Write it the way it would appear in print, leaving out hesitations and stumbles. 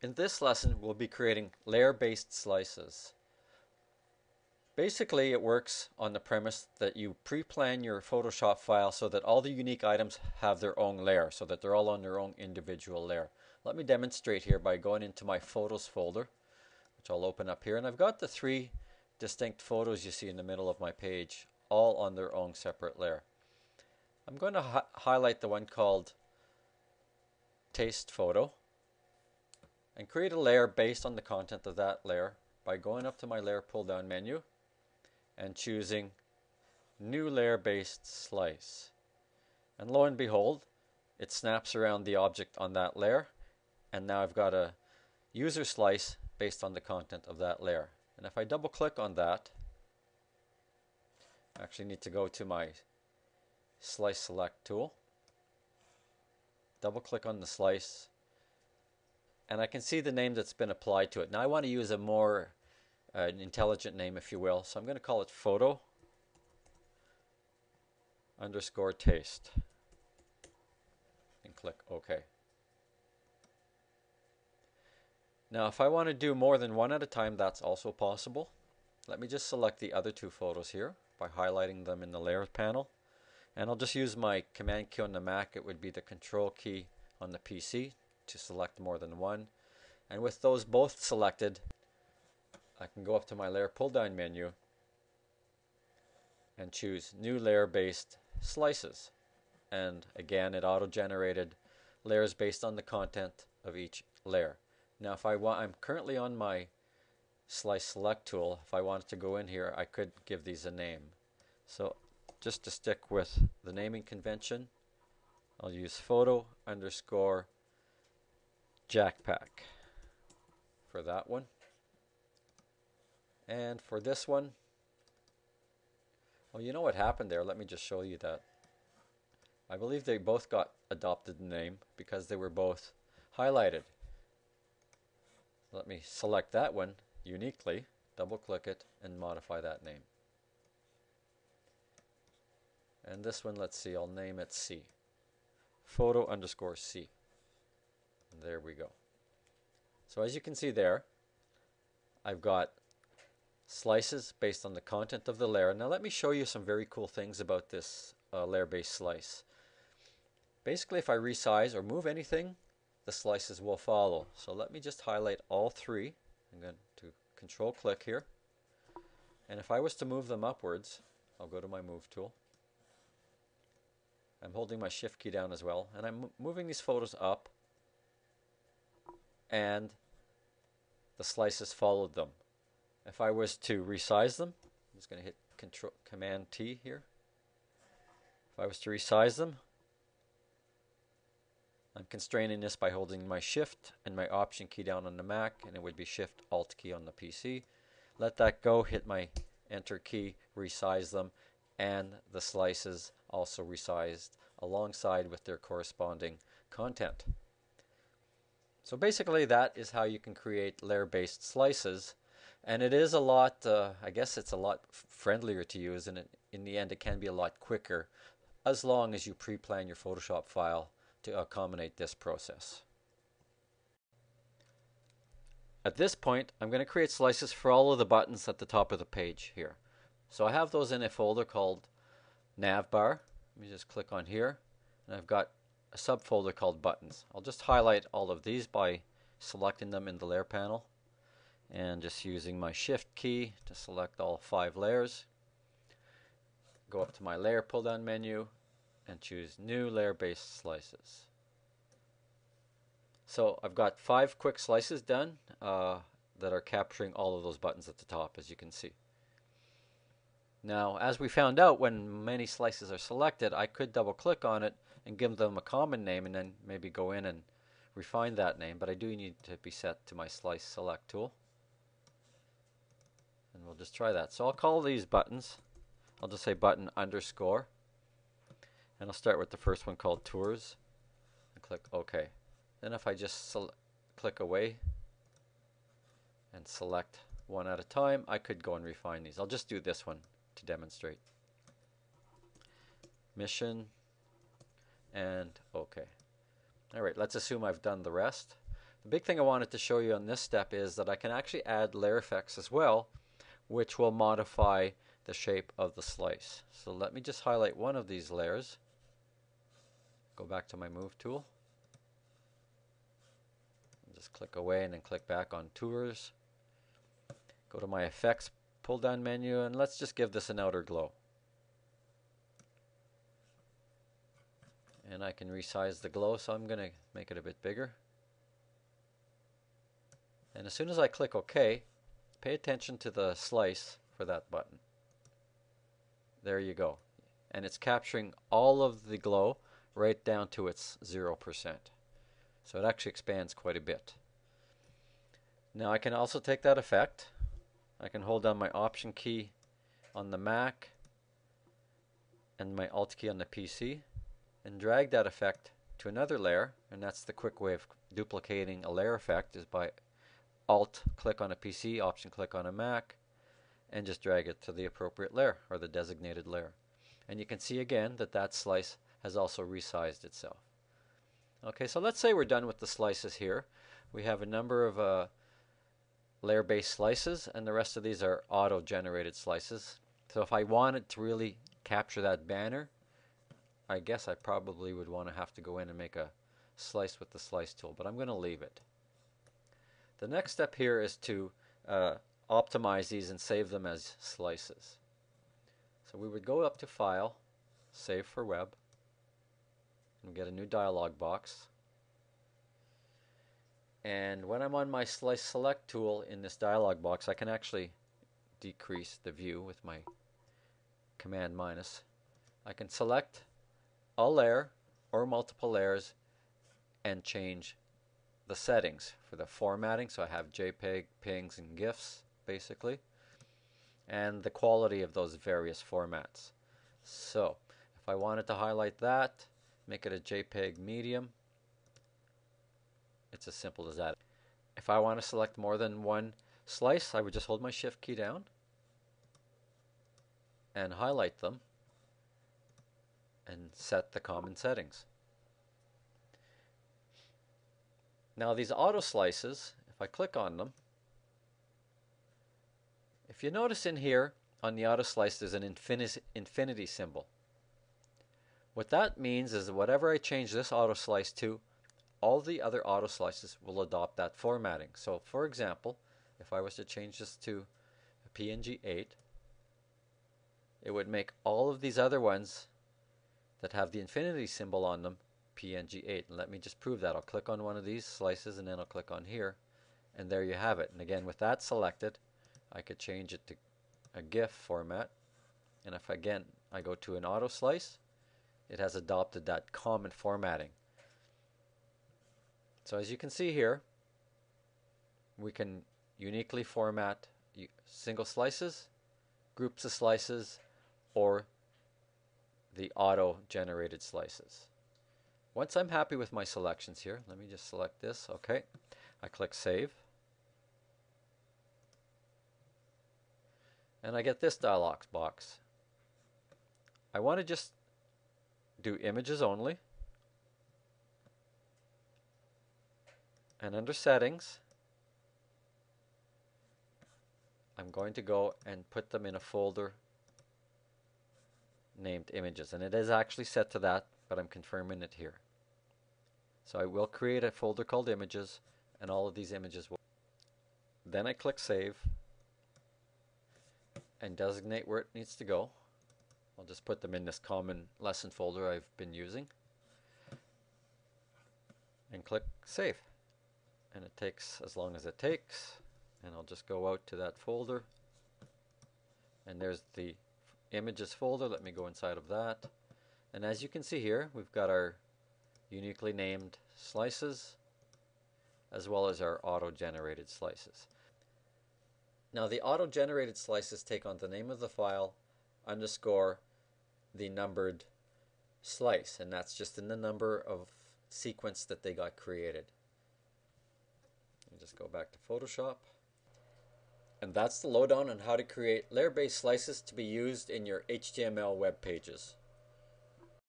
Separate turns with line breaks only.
In this lesson, we'll be creating layer-based slices. Basically, it works on the premise that you pre-plan your Photoshop file so that all the unique items have their own layer, so that they're all on their own individual layer. Let me demonstrate here by going into my Photos folder, which I'll open up here, and I've got the three distinct photos you see in the middle of my page, all on their own separate layer. I'm going to highlight the one called Taste Photo and create a layer based on the content of that layer by going up to my layer pull down menu and choosing New Layer Based Slice. And lo and behold, it snaps around the object on that layer, and now I've got a user slice based on the content of that layer. And if I double click on that, I actually need to go to my Slice Select tool, double click on the slice, and I can see the name that's been applied to it. Now I want to use a more intelligent name, if you will, so I'm going to call it photo underscore taste and click OK. Now if I want to do more than one at a time, that's also possible. Let me just select the other two photos here by highlighting them in the layers panel, and I'll just use my command key on the Mac. It would be the control key on the PC to select more than one. And with those both selected, I can go up to my layer pull down menu and choose New Layer Based Slices. And again, it auto-generated layers based on the content of each layer. Now if I'm currently on my Slice Select tool. If I wanted to go in here, I could give these a name. So just to stick with the naming convention, I'll use photo underscore jackpack for that one. And for this one, well, you know what happened there. Let me just show you that. I believe they both got adopted name because they were both highlighted. Let me select that one uniquely, double click it, and modify that name. And this one, let's see, I'll name it C. Photo underscore C. And there we go. So as you can see there, I've got slices based on the content of the layer. Now let me show you some very cool things about this layer-based slice. Basically, if I resize or move anything, the slices will follow. So let me just highlight all three. I'm going to control click here. And if I was to move them upwards, I'll go to my move tool. I'm holding my shift key down as well, and I'm moving these photos up, and the slices followed them. If I was to resize them, I'm just going to hit Command T here. If I was to resize them, I'm constraining this by holding my Shift and my Option key down on the Mac, and it would be Shift Alt key on the PC. Let that go, hit my Enter key, resize them, and the slices also resized alongside with their corresponding content. So basically that is how you can create layer-based slices, and it is a lot, I guess it's a lot friendlier to use, and in the end it can be a lot quicker as long as you pre-plan your Photoshop file to accommodate this process. At this point, I'm going to create slices for all of the buttons at the top of the page here. So I have those in a folder called Navbar. Let me just click on here, and I've got a subfolder called Buttons. I'll just highlight all of these by selecting them in the layer panel and just using my Shift key to select all 5 layers. Go up to my layer pull down menu and choose New Layer Based Slices. So I've got 5 quick slices done that are capturing all of those buttons at the top, as you can see. Now, as we found out, when many slices are selected, I could double click on it and give them a common name and then maybe go in and refine that name, but I do need to be set to my Slice Select tool. And we'll just try that. So I'll call these buttons. I'll just say button underscore. And I'll start with the first one called Tours and click OK. Then if I just click away and select one at a time, I could go and refine these. I'll just do this one to demonstrate. Mission and OK. Alright, let's assume I've done the rest. The big thing I wanted to show you on this step is that I can actually add layer effects as well, which will modify the shape of the slice. So let me just highlight one of these layers. Go back to my move tool. Just click away and then click back on Tours. Go to my effects pull down menu and let's just give this an outer glow. And I can resize the glow, so I'm going to make it a bit bigger. And as soon as I click OK, pay attention to the slice for that button. There you go. And it's capturing all of the glow right down to its 0%. So it actually expands quite a bit. Now I can also take that effect. I can hold down my Option key on the Mac and my Alt key on the PC and drag that effect to another layer, and that's the quick way of duplicating a layer effect, is by Alt click on a PC, Option click on a Mac, and just drag it to the appropriate layer or the designated layer. And you can see again that that slice has also resized itself. Okay, so let's say we're done with the slices here. We have a number of layer-based slices, and the rest of these are auto-generated slices. So if I wanted to really capture that banner, I guess I probably would want to have to go in and make a slice with the slice tool, but I'm going to leave it. The next step here is to optimize these and save them as slices. So we would go up to File, Save for Web, and get a new dialog box. And when I'm on my Slice Select tool in this dialog box, I can actually decrease the view with my Command minus. I can select a layer or multiple layers and change the settings for the formatting. So I have JPEG, PNGs, and GIFs basically, and the quality of those various formats. So if I wanted to highlight that, make it a JPEG medium, it's as simple as that. If I want to select more than one slice, I would just hold my Shift key down and highlight them and set the common settings. Now these auto slices, if I click on them, if you notice in here on the auto slice there's an infinity symbol. What that means is that whatever I change this auto slice to, all the other auto slices will adopt that formatting. So for example, if I was to change this to a PNG 8, it would make all of these other ones that have the infinity symbol on them PNG 8. And let me just prove that. I'll click on one of these slices and then I'll click on here, and there you have it. And again, with that selected, I could change it to a GIF format, and if again I go to an auto slice, it has adopted that common formatting. So as you can see here, we can uniquely format single slices, groups of slices, or the auto-generated slices. Once I'm happy with my selections here, let me just select this. Okay, I click Save, and I get this dialog box. I want to just do images only, and under Settings, I'm going to go and put them in a folder named Images, and it is actually set to that, but I'm confirming it here. So I will create a folder called Images, and all of these images will. Then I click Save and designate where it needs to go. I'll just put them in this common lesson folder I've been using, and click Save. And it takes as long as it takes, and I'll just go out to that folder, and there's the images folder. Let me go inside of that, and as you can see here, we've got our uniquely named slices as well as our auto-generated slices. Now the auto-generated slices take on the name of the file underscore the numbered slice, and that's just in the number of sequence that they got created. Just go back to Photoshop. And that's the lowdown on how to create layer-based slices to be used in your HTML web pages.